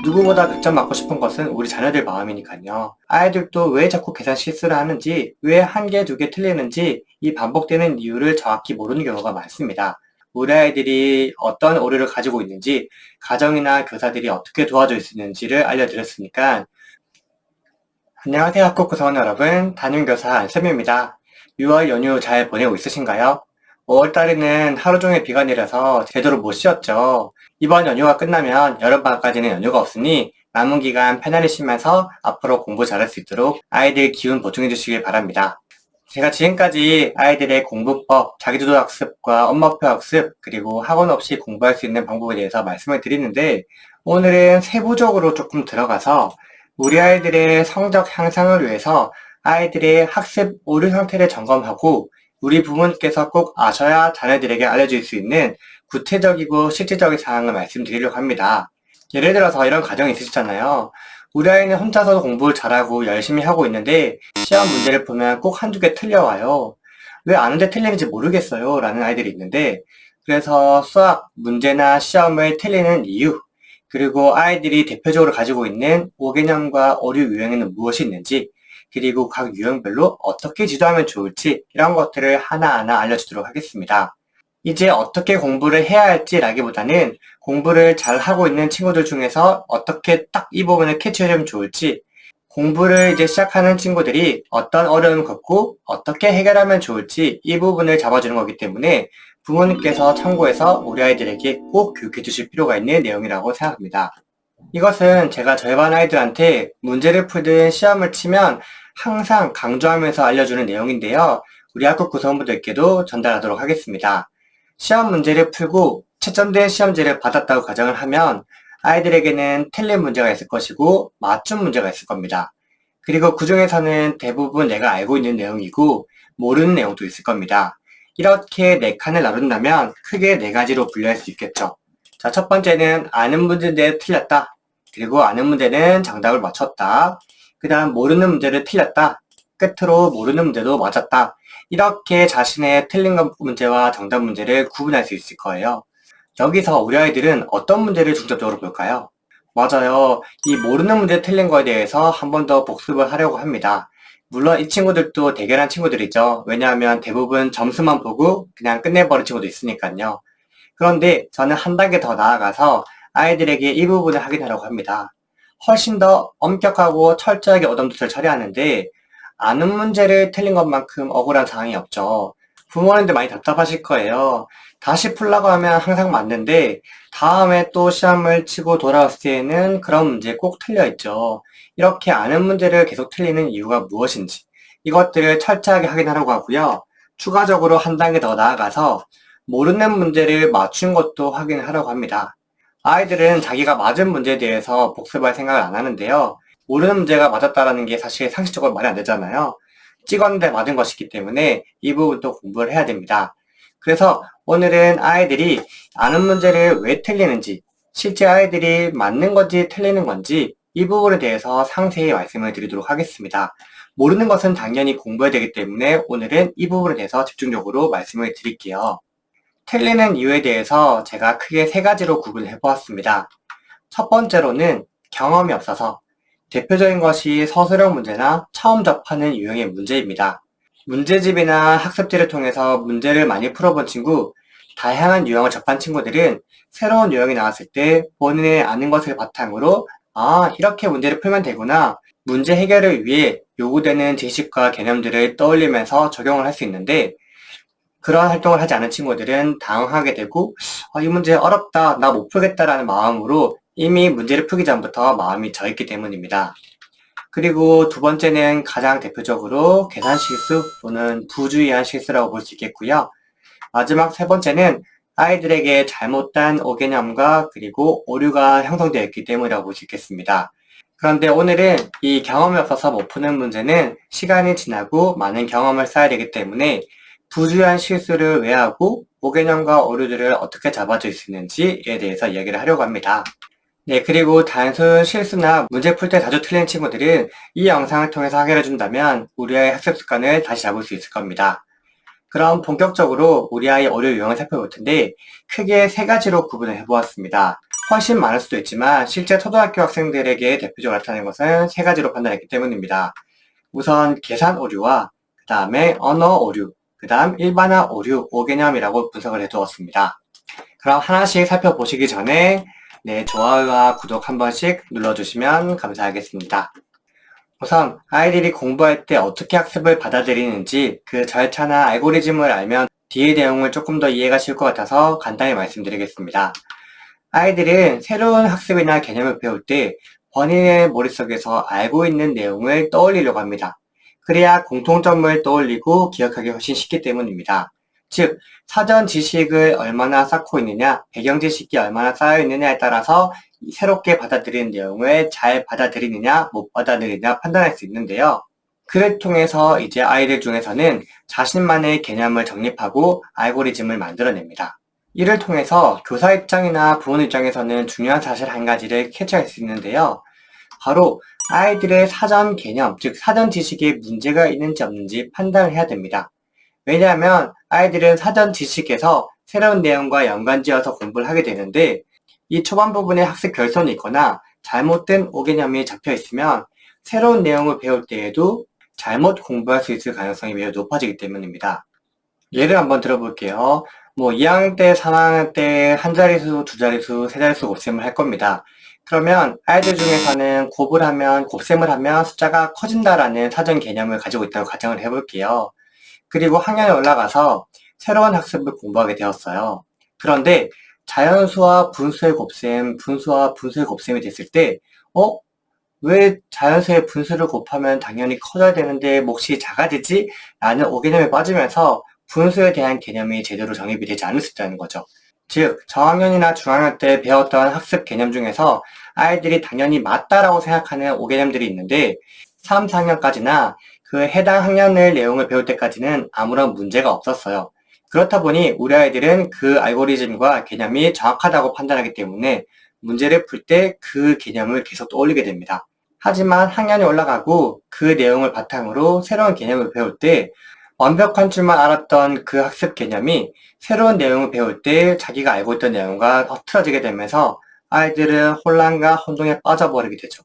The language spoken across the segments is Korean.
누구보다 100점 맞고 싶은 것은 우리 자녀들 마음이니까요. 아이들도 왜 자꾸 계산 실수를 하는지, 왜 한 개, 두 개 틀리는지 이 반복되는 이유를 정확히 모르는 경우가 많습니다. 우리 아이들이 어떤 오류를 가지고 있는지, 가정이나 교사들이 어떻게 도와줄 수 있는지를 알려드렸으니까. 안녕하세요, 학교 구성원 여러분. 담임교사 안쌤입니다. 6월 연휴 잘 보내고 있으신가요? 5월달에는 하루 종일 비가 내려서 제대로 못 쉬었죠. 이번 연휴가 끝나면 여름방학까지는 연휴가 없으니 남은 기간 편안히 쉬면서 앞으로 공부 잘할 수 있도록 아이들 기운 보충해 주시길 바랍니다. 제가 지금까지 아이들의 공부법, 자기주도 학습과 엄마표 학습, 그리고 학원 없이 공부할 수 있는 방법에 대해서 말씀을 드리는데, 오늘은 세부적으로 조금 들어가서 우리 아이들의 성적 향상을 위해서 아이들의 학습 오류 상태를 점검하고 우리 부모님께서 꼭 아셔야 자녀들에게 알려줄 수 있는 구체적이고 실질적인 사항을 말씀드리려고 합니다. 예를 들어서 이런 가정이 있으시잖아요. 우리 아이는 혼자서 공부를 잘하고 열심히 하고 있는데 시험 문제를 보면 꼭 한두 개 틀려와요. 왜 아는데 틀리는지 모르겠어요 라는 아이들이 있는데, 그래서 수학 문제나 시험을 틀리는 이유, 그리고 아이들이 대표적으로 가지고 있는 5개념과 오류 유형에는 무엇이 있는지, 그리고 각 유형별로 어떻게 지도하면 좋을지 이런 것들을 하나하나 알려주도록 하겠습니다. 이제 어떻게 공부를 해야 할지라기보다는 공부를 잘 하고 있는 친구들 중에서 어떻게 딱 이 부분을 캐치하면 좋을지, 공부를 이제 시작하는 친구들이 어떤 어려움을 겪고 어떻게 해결하면 좋을지 이 부분을 잡아주는 거기 때문에 부모님께서 참고해서 우리 아이들에게 꼭 교육해 주실 필요가 있는 내용이라고 생각합니다. 이것은 제가 저희 반 아이들한테 문제를 풀든 시험을 치면 항상 강조하면서 알려주는 내용인데요. 우리 학급 구성원분들께도 전달하도록 하겠습니다. 시험 문제를 풀고 채점된 시험지를 받았다고 가정을 하면 아이들에게는 틀린 문제가 있을 것이고 맞춤 문제가 있을 겁니다. 그리고 그 중에서는 대부분 내가 알고 있는 내용이고 모르는 내용도 있을 겁니다. 이렇게 4칸을 나눈다면 크게 4가지로 분류할 수 있겠죠. 자, 첫 번째는 아는 문제인데 틀렸다. 그리고 아는 문제는 정답을 맞췄다. 그 다음 모르는 문제를 틀렸다. 끝으로 모르는 문제도 맞았다. 이렇게 자신의 틀린 문제와 정답 문제를 구분할 수 있을 거예요. 여기서 우리 아이들은 어떤 문제를 중점적으로 볼까요? 맞아요. 이 모르는 문제 틀린 거에 대해서 한 번 더 복습을 하려고 합니다. 물론 이 친구들도 대결한 친구들이죠. 왜냐하면 대부분 점수만 보고 그냥 끝내버린 친구도 있으니까요. 그런데 저는 한 단계 더 나아가서 아이들에게 이 부분을 확인하려고 합니다. 훨씬 더 엄격하고 철저하게 오답노트를 처리하는데 아는 문제를 틀린 것만큼 억울한 상황이 없죠. 부모님들 많이 답답하실 거예요. 다시 풀라고 하면 항상 맞는데 다음에 또 시험을 치고 돌아왔을 때에는 그런 문제 꼭 틀려 있죠. 이렇게 아는 문제를 계속 틀리는 이유가 무엇인지 이것들을 철저하게 확인하려고 하고요. 추가적으로 한 단계 더 나아가서 모르는 문제를 맞춘 것도 확인하려고 합니다. 아이들은 자기가 맞은 문제에 대해서 복습할 생각을 안 하는데요. 모르는 문제가 맞았다라는 게 사실 상식적으로 말이 안 되잖아요. 찍었는데 맞은 것이기 때문에 이 부분도 공부를 해야 됩니다. 그래서 오늘은 아이들이 아는 문제를 왜 틀리는지, 실제 아이들이 맞는 건지 틀리는 건지 이 부분에 대해서 상세히 말씀을 드리도록 하겠습니다. 모르는 것은 당연히 공부해야 되기 때문에 오늘은 이 부분에 대해서 집중적으로 말씀을 드릴게요. 틀리는 이유에 대해서 제가 크게 3가지로 구분을 해보았습니다. 첫 번째로는 경험이 없어서, 대표적인 것이 서술형 문제나 처음 접하는 유형의 문제입니다. 문제집이나 학습지를 통해서 문제를 많이 풀어본 친구, 다양한 유형을 접한 친구들은 새로운 유형이 나왔을 때 본인의 아는 것을 바탕으로 이렇게 문제를 풀면 되구나, 문제 해결을 위해 요구되는 지식과 개념들을 떠올리면서 적용을 할 수 있는데, 그런 활동을 하지 않은 친구들은 당황하게 되고 이 문제 어렵다, 나 못 풀겠다라는 마음으로 이미 문제를 풀기 전부터 마음이 져있기 때문입니다. 그리고 두 번째는 가장 대표적으로 계산 실수 또는 부주의한 실수라고 볼 수 있겠고요. 마지막 3번째는 아이들에게 잘못된 오개념과 그리고 오류가 형성되어 있기 때문이라고 볼 수 있겠습니다. 그런데 오늘은 이 경험이 없어서 못 푸는 문제는 시간이 지나고 많은 경험을 쌓아야 되기 때문에 부주의한 실수를 왜 하고 오개념과 오류들을 어떻게 잡아줄 수 있는지에 대해서 이야기를 하려고 합니다. 네, 그리고 단순 실수나 문제 풀 때 자주 틀리는 친구들은 이 영상을 통해서 해결해준다면 우리 아이의 학습 습관을 다시 잡을 수 있을 겁니다. 그럼 본격적으로 우리 아이의 오류 유형을 살펴볼 텐데 크게 3가지로 구분을 해보았습니다. 훨씬 많을 수도 있지만 실제 초등학교 학생들에게 대표적으로 나타나는 것은 세 가지로 판단했기 때문입니다. 우선 계산 오류와 그 다음에 언어 오류, 그 다음 일반화 오류 5개념이라고 분석을 해두었습니다. 그럼 하나씩 살펴보시기 전에 좋아요와 구독 한 번씩 눌러주시면 감사하겠습니다. 우선 아이들이 공부할 때 어떻게 학습을 받아들이는지 그 절차나 알고리즘을 알면 뒤의 내용을 조금 더 이해가 쉬울 것 같아서 간단히 말씀드리겠습니다. 아이들은 새로운 학습이나 개념을 배울 때 본인의 머릿속에서 알고 있는 내용을 떠올리려고 합니다. 그래야 공통점을 떠올리고 기억하기 훨씬 쉽기 때문입니다. 즉, 사전 지식을 얼마나 쌓고 있느냐, 배경 지식이 얼마나 쌓여 있느냐에 따라서 새롭게 받아들이는 내용을 잘 받아들이느냐, 못 받아들이느냐 판단할 수 있는데요. 그를 통해서 이제 아이들 중에서는 자신만의 개념을 정립하고 알고리즘을 만들어냅니다. 이를 통해서 교사 입장이나 부모님 입장에서는 중요한 사실 한 가지를 캐치할 수 있는데요. 바로 아이들의 사전 개념, 즉 사전 지식에 문제가 있는지 없는지 판단을 해야 됩니다. 왜냐하면 아이들은 사전 지식에서 새로운 내용과 연관지어서 공부를 하게 되는데 이 초반 부분에 학습 결손이 있거나 잘못된 오개념이 잡혀 있으면 새로운 내용을 배울 때에도 잘못 공부할 수 있을 가능성이 매우 높아지기 때문입니다. 예를 한번 들어볼게요. 2학년 때, 3학년 때 한 자릿수, 두 자릿수, 세 자릿수 곱셈을 할 겁니다. 그러면 아이들 중에서는 곱셈을 하면 숫자가 커진다라는 사전 개념을 가지고 있다고 가정을 해볼게요. 그리고 학년에 올라가서 새로운 학습을 공부하게 되었어요. 그런데 자연수와 분수의 곱셈, 분수와 분수의 곱셈이 됐을 때 왜 자연수의 분수를 곱하면 당연히 커져야 되는데 몫이 작아지지? 라는 오개념에 빠지면서 분수에 대한 개념이 제대로 정립이 되지 않을 수 있다는 거죠. 즉, 저학년이나 중학년 때 배웠던 학습 개념 중에서 아이들이 당연히 맞다라고 생각하는 오개념들이 있는데 3, 4학년까지나 그 해당 학년의 내용을 배울 때까지는 아무런 문제가 없었어요. 그렇다 보니 우리 아이들은 그 알고리즘과 개념이 정확하다고 판단하기 때문에 문제를 풀 때 그 개념을 계속 떠올리게 됩니다. 하지만 학년이 올라가고 그 내용을 바탕으로 새로운 개념을 배울 때 완벽한 줄만 알았던 그 학습 개념이 새로운 내용을 배울 때 자기가 알고 있던 내용과 흐트러지게 되면서 아이들은 혼란과 혼동에 빠져버리게 되죠.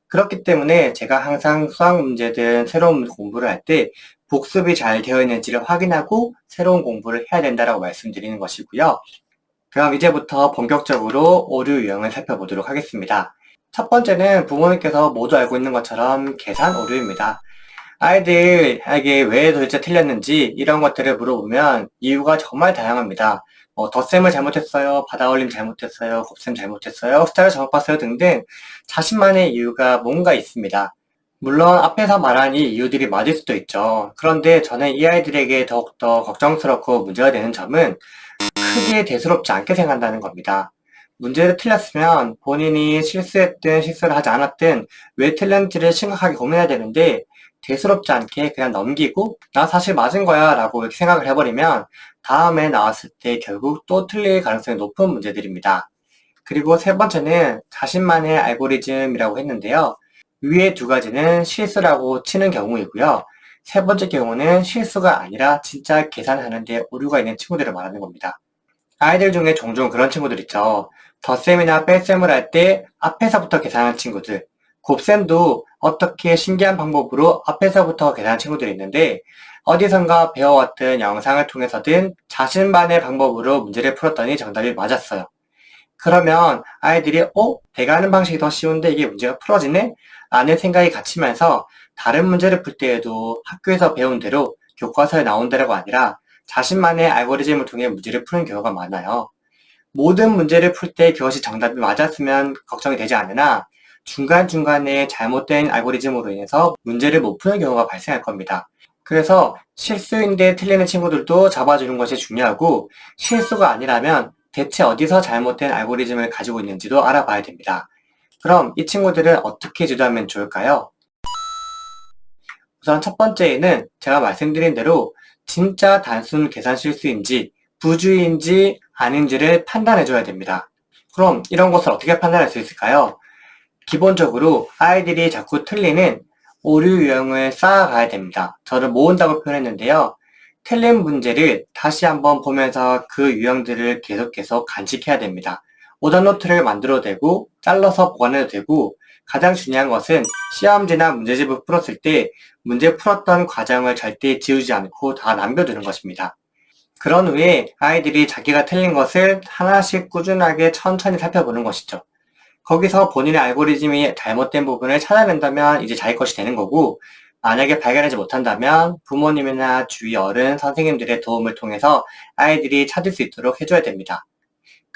그렇기 때문에 제가 항상 수학 문제든 새로운 공부를 할 때 복습이 잘 되어 있는지를 확인하고 새로운 공부를 해야 된다고 말씀드리는 것이고요. 그럼 이제부터 본격적으로 오류 유형을 살펴보도록 하겠습니다. 첫 번째는 부모님께서 모두 알고 있는 것처럼 계산 오류입니다. 아이들에게 왜 도대체 틀렸는지 이런 것들을 물어보면 이유가 정말 다양합니다. 덧셈을 잘못했어요, 받아올림 잘못했어요, 곱셈 잘못했어요, 숫자를 잘못 봤어요 등등 자신만의 이유가 뭔가 있습니다. 물론 앞에서 말한 이 이유들이 맞을 수도 있죠. 그런데 저는 이 아이들에게 더욱더 걱정스럽고 문제가 되는 점은 크게 대수롭지 않게 생각한다는 겁니다. 문제를 틀렸으면 본인이 실수했든 실수를 하지 않았든 왜 틀렸는지를 심각하게 고민해야 되는데 대수롭지 않게 그냥 넘기고 나 사실 맞은 거야 라고 이렇게 생각을 해버리면 다음에 나왔을 때 결국 또 틀릴 가능성이 높은 문제들입니다. 그리고 세 번째는 자신만의 알고리즘이라고 했는데요. 위에 두 가지는 실수라고 치는 경우이고요. 세 번째 경우는 실수가 아니라 진짜 계산하는데 오류가 있는 친구들을 말하는 겁니다. 아이들 중에 종종 그런 친구들 있죠. 덧셈이나 뺄셈을 할 때 앞에서부터 계산하는 친구들, 곱셈도 어떻게 신기한 방법으로 앞에서부터 계산하는 친구들이 있는데 어디선가 배워왔던 영상을 통해서든 자신만의 방법으로 문제를 풀었더니 정답이 맞았어요. 그러면 아이들이 내가 하는 방식이 더 쉬운데 이게 문제가 풀어지네? 라는 생각이 갇히면서 다른 문제를 풀 때에도 학교에서 배운 대로 교과서에 나온 대로가 아니라 자신만의 알고리즘을 통해 문제를 푸는 경우가 많아요. 모든 문제를 풀 때 그것이 정답이 맞았으면 걱정이 되지 않으나 중간중간에 잘못된 알고리즘으로 인해서 문제를 못 푸는 경우가 발생할 겁니다. 그래서 실수인데 틀리는 친구들도 잡아주는 것이 중요하고 실수가 아니라면 대체 어디서 잘못된 알고리즘을 가지고 있는지도 알아봐야 됩니다. 그럼 이 친구들은 어떻게 지도하면 좋을까요? 우선 첫 번째에는 제가 말씀드린 대로 진짜 단순 계산 실수인지 부주의인지 아닌지를 판단해 줘야 됩니다. 그럼 이런 것을 어떻게 판단할 수 있을까요? 기본적으로 아이들이 자꾸 틀리는 오류 유형을 쌓아가야 됩니다. 저를 모은다고 표현했는데요. 틀린 문제를 다시 한번 보면서 그 유형들을 계속 간직해야 됩니다. 오답노트를 만들어도 되고 잘라서 보관해도 되고 가장 중요한 것은 시험지나 문제집을 풀었을 때 문제 풀었던 과정을 절대 지우지 않고 다 남겨두는 것입니다. 그런 후에 아이들이 자기가 틀린 것을 하나씩 꾸준하게 천천히 살펴보는 것이죠. 거기서 본인의 알고리즘이 잘못된 부분을 찾아낸다면 이제 자기 것이 되는 거고, 만약에 발견하지 못한다면 부모님이나 주위 어른, 선생님들의 도움을 통해서 아이들이 찾을 수 있도록 해줘야 됩니다.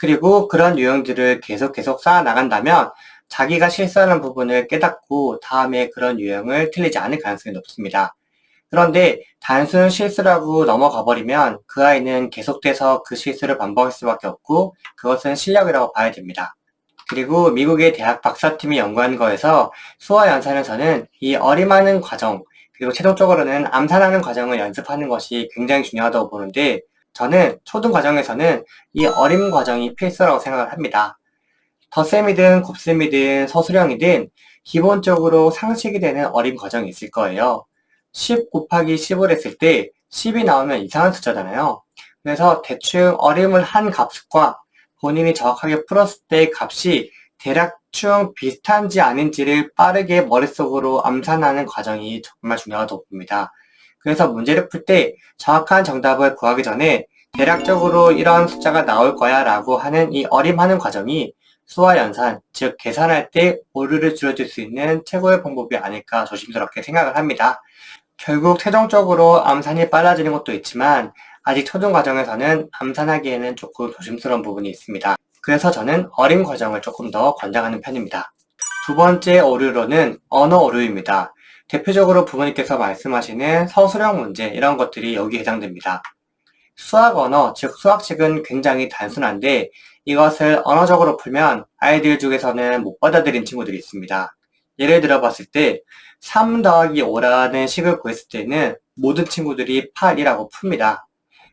그리고 그런 유형들을 계속 쌓아 나간다면 자기가 실수하는 부분을 깨닫고 다음에 그런 유형을 틀리지 않을 가능성이 높습니다. 그런데 단순 실수라고 넘어가 버리면 그 아이는 계속돼서 그 실수를 반복할 수밖에 없고 그것은 실력이라고 봐야 됩니다. 그리고 미국의 대학 박사팀이 연구한 거에서 수화 연산에서는 이 어림하는 과정, 그리고 최종적으로는 암산하는 과정을 연습하는 것이 굉장히 중요하다고 보는데, 저는 초등 과정에서는 이 어림 과정이 필수라고 생각을 합니다. 덧셈이든 곱셈이든 서술형이든 기본적으로 상식이 되는 어림 과정이 있을 거예요. 10 곱하기 10을 했을 때 10이 나오면 이상한 숫자잖아요. 그래서 대충 어림을 한 값과 본인이 정확하게 풀었을 때 값이 대략충 비슷한지 아닌지를 빠르게 머릿속으로 암산하는 과정이 정말 중요하다고 봅니다. 그래서 문제를 풀 때 정확한 정답을 구하기 전에 대략적으로 이런 숫자가 나올 거야 라고 하는 이 어림하는 과정이 수화 연산, 즉 계산할 때 오류를 줄여줄 수 있는 최고의 방법이 아닐까 조심스럽게 생각을 합니다. 결국 최종적으로 암산이 빨라지는 것도 있지만 아직 초등 과정에서는 암산하기에는 조금 조심스러운 부분이 있습니다. 그래서 저는 어림 과정을 조금 더 권장하는 편입니다. 두 번째 오류로는 언어 오류입니다. 대표적으로 부모님께서 말씀하시는 서술형 문제 이런 것들이 여기에 해당됩니다. 수학 언어, 즉 수학식은 굉장히 단순한데 이것을 언어적으로 풀면 아이들 중에서는 못 받아들인 친구들이 있습니다. 예를 들어 봤을 때 3 더하기 5라는 식을 구했을 때는 모든 친구들이 8이라고 풉니다.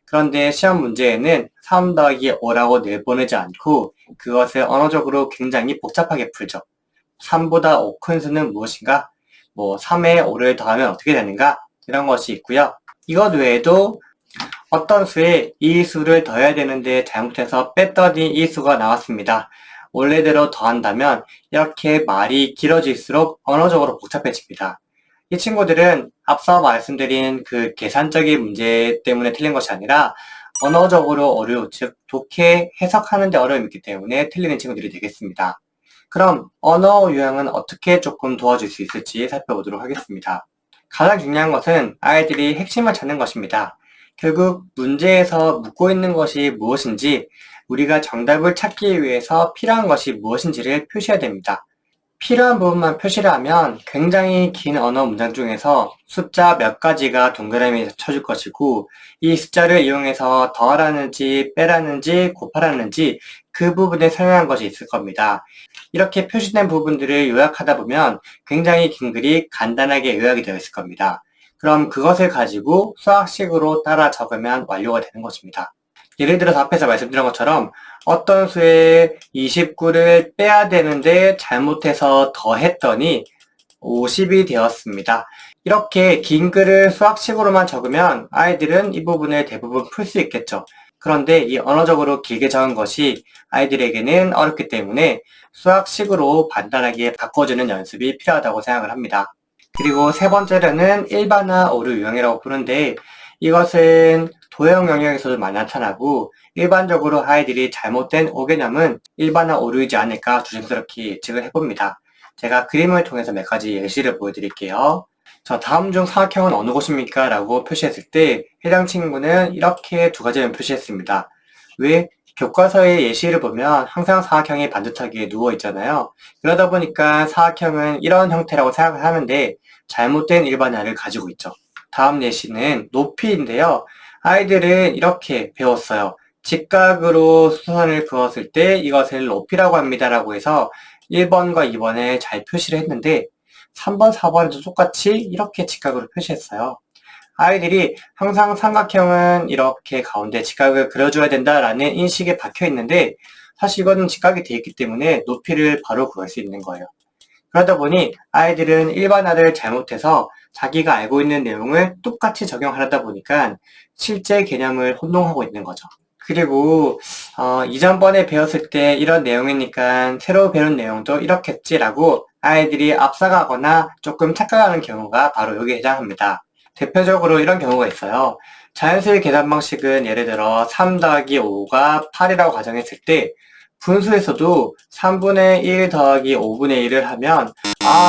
그런데 시험 문제에는 3 더하기 5라고 내보내지 않고 그것을 언어적으로 굉장히 복잡하게 풀죠. 3보다 5 큰 수는 무엇인가? 3에 5를 더하면 어떻게 되는가? 이런 것이 있고요. 이것 외에도 어떤 수에 이 수를 더해야 되는데 잘못해서 뺐더니 이 수가 나왔습니다. 원래대로 더한다면 이렇게 말이 길어질수록 언어적으로 복잡해집니다. 이 친구들은 앞서 말씀드린 그 계산적인 문제 때문에 틀린 것이 아니라 언어적으로 어려움, 즉 독해 해석하는 데 어려움이 있기 때문에 틀리는 친구들이 되겠습니다. 그럼 언어 유형은 어떻게 조금 도와줄 수 있을지 살펴보도록 하겠습니다. 가장 중요한 것은 아이들이 핵심을 찾는 것입니다. 결국 문제에서 묻고 있는 것이 무엇인지, 우리가 정답을 찾기 위해서 필요한 것이 무엇인지를 표시해야 됩니다. 필요한 부분만 표시를 하면 굉장히 긴 언어 문장 중에서 숫자 몇 가지가 동그라미에서 쳐줄 것이고, 이 숫자를 이용해서 더하라는지 빼라는지 곱하라는지 그 부분에 설명한 것이 있을 겁니다. 이렇게 표시된 부분들을 요약하다 보면 굉장히 긴 글이 간단하게 요약이 되어 있을 겁니다. 그럼 그것을 가지고 수학식으로 따라 적으면 완료가 되는 것입니다. 예를 들어서 앞에서 말씀드린 것처럼 어떤 수에 29를 빼야 되는데 잘못해서 더했더니 50이 되었습니다. 이렇게 긴 글을 수학식으로만 적으면 아이들은 이 부분을 대부분 풀 수 있겠죠. 그런데 이 언어적으로 길게 적은 것이 아이들에게는 어렵기 때문에 수학식으로 간단하게 바꿔주는 연습이 필요하다고 생각을 합니다. 그리고 세 번째로는 일반화 오류 유형이라고 부르는데, 이것은 도형 영역에서도 많이 나타나고 일반적으로 아이들이 잘못된 오개념은 일반화 오류이지 않을까 조심스럽게 예측을 해봅니다. 제가 그림을 통해서 몇 가지 예시를 보여드릴게요. 자, 다음 중 사각형은 어느 곳입니까? 라고 표시했을 때 해당 친구는 이렇게 두 가지를 표시했습니다. 왜? 교과서의 예시를 보면 항상 사각형이 반듯하게 누워 있잖아요. 그러다 보니까 사각형은 이런 형태라고 생각을 하는데 잘못된 일반화를 가지고 있죠. 다음 예시는 높이인데요. 아이들은 이렇게 배웠어요. 직각으로 수선을 그었을 때 이것을 높이라고 합니다 라고 해서 1번과 2번에 잘 표시를 했는데 3번, 4번에도 똑같이 이렇게 직각으로 표시했어요. 아이들이 항상 삼각형은 이렇게 가운데 직각을 그려줘야 된다라는 인식에 박혀 있는데 사실 이거는 직각이 되어 있기 때문에 높이를 바로 구할 수 있는 거예요. 그러다 보니 아이들은 일반화를 잘못해서 자기가 알고 있는 내용을 똑같이 적용하려다 보니까 실제 개념을 혼동하고 있는 거죠. 그리고 이전번에 배웠을 때 이런 내용이니까 새로 배운 내용도 이렇겠지라고 아이들이 앞서가거나 조금 착각하는 경우가 바로 여기에 해당합니다. 대표적으로 이런 경우가 있어요. 자연수의 계산 방식은 예를 들어 3 더하기 5가 8이라고 가정했을 때 분수에서도 3분의 1 더하기 5분의 1을 하면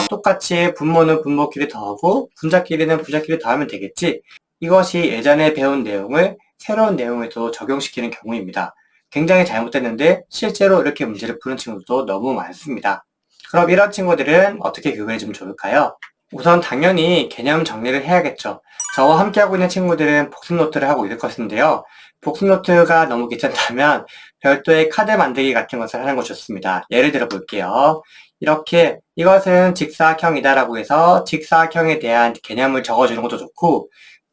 똑같이 분모는 분모끼리 더하고 분자끼리는 분자끼리 더하면 되겠지. 이것이 예전에 배운 내용을 새로운 내용에도 적용시키는 경우입니다. 굉장히 잘못됐는데 실제로 이렇게 문제를 푸는 친구들도 너무 많습니다. 그럼 이런 친구들은 어떻게 교육해주면 좋을까요? 우선 당연히 개념 정리를 해야겠죠. 저와 함께하고 있는 친구들은 복습 노트를 하고 있을 것인데요. 복습 노트가 너무 귀찮다면 별도의 카드 만들기 같은 것을 하는 것이 좋습니다. 예를 들어 볼게요. 이렇게 이것은 직사각형이다 라고 해서 직사각형에 대한 개념을 적어주는 것도 좋고,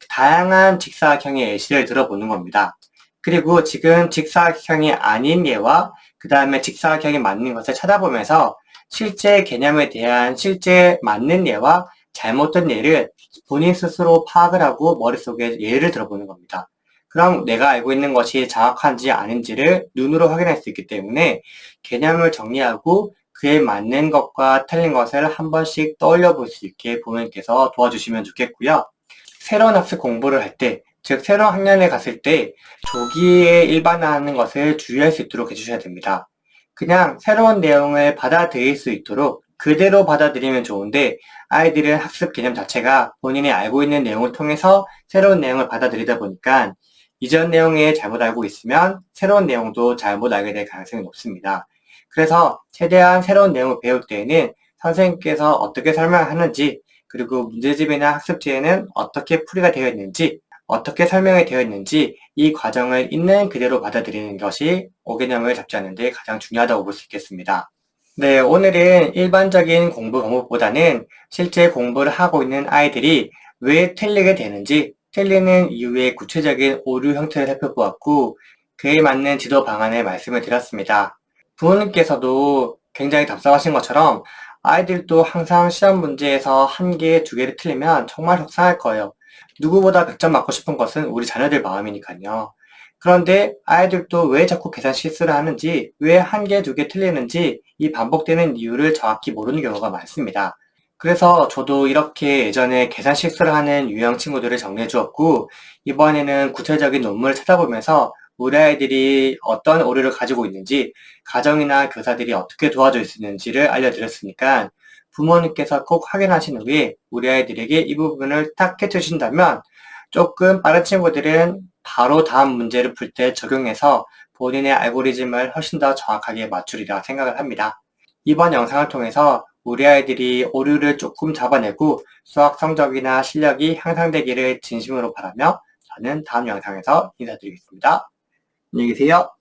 다양한 직사각형의 예시를 들어보는 겁니다. 그리고 지금 직사각형이 아닌 예와 그 다음에 직사각형이 맞는 것을 찾아보면서 실제 개념에 대한 실제 맞는 예와 잘못된 예를 본인 스스로 파악을 하고 머릿속에 예를 들어보는 겁니다. 그럼 내가 알고 있는 것이 정확한지 아닌지를 눈으로 확인할 수 있기 때문에 개념을 정리하고 그에 맞는 것과 틀린 것을 한 번씩 떠올려 볼 수 있게 부모님께서 도와주시면 좋겠고요. 새로운 학습 공부를 할 때, 즉 새로운 학년에 갔을 때 조기에 일반화하는 것을 주의할 수 있도록 해주셔야 됩니다. 그냥 새로운 내용을 받아들일 수 있도록 그대로 받아들이면 좋은데, 아이들은 학습 개념 자체가 본인이 알고 있는 내용을 통해서 새로운 내용을 받아들이다 보니까 이전 내용에 잘못 알고 있으면 새로운 내용도 잘못 알게 될 가능성이 높습니다. 그래서 최대한 새로운 내용을 배울 때에는 선생님께서 어떻게 설명하는지, 그리고 문제집이나 학습지에는 어떻게 풀이가 되어 있는지, 어떻게 설명이 되어 있는지 이 과정을 있는 그대로 받아들이는 것이 5개념을 잡지 않는 데 가장 중요하다고 볼 수 있겠습니다. 네, 오늘은 일반적인 공부 방법보다는 실제 공부를 하고 있는 아이들이 왜 틀리게 되는지, 틀리는 이유의 구체적인 오류 형태를 살펴보았고, 그에 맞는 지도 방안을 말씀을 드렸습니다. 부모님께서도 굉장히 답답하신 것처럼 아이들도 항상 시험 문제에서 1개, 2개를 틀리면 정말 속상할 거예요. 누구보다 100점 맞고 싶은 것은 우리 자녀들 마음이니까요. 그런데 아이들도 왜 자꾸 계산 실수를 하는지, 왜 1개, 2개 틀리는지 이 반복되는 이유를 정확히 모르는 경우가 많습니다. 그래서 저도 이렇게 예전에 계산 실수를 하는 유형 친구들을 정리해 주었고, 이번에는 구체적인 논문을 찾아보면서 우리 아이들이 어떤 오류를 가지고 있는지, 가정이나 교사들이 어떻게 도와줄 수 있는지를 알려드렸으니까 부모님께서 꼭 확인하신 후에 우리 아이들에게 이 부분을 딱 해주신다면 조금 빠른 친구들은 바로 다음 문제를 풀 때 적용해서 본인의 알고리즘을 훨씬 더 정확하게 맞추리라 생각을 합니다. 이번 영상을 통해서 우리 아이들이 오류를 조금 잡아내고 수학 성적이나 실력이 향상되기를 진심으로 바라며 저는 다음 영상에서 인사드리겠습니다. 안녕히 계세요.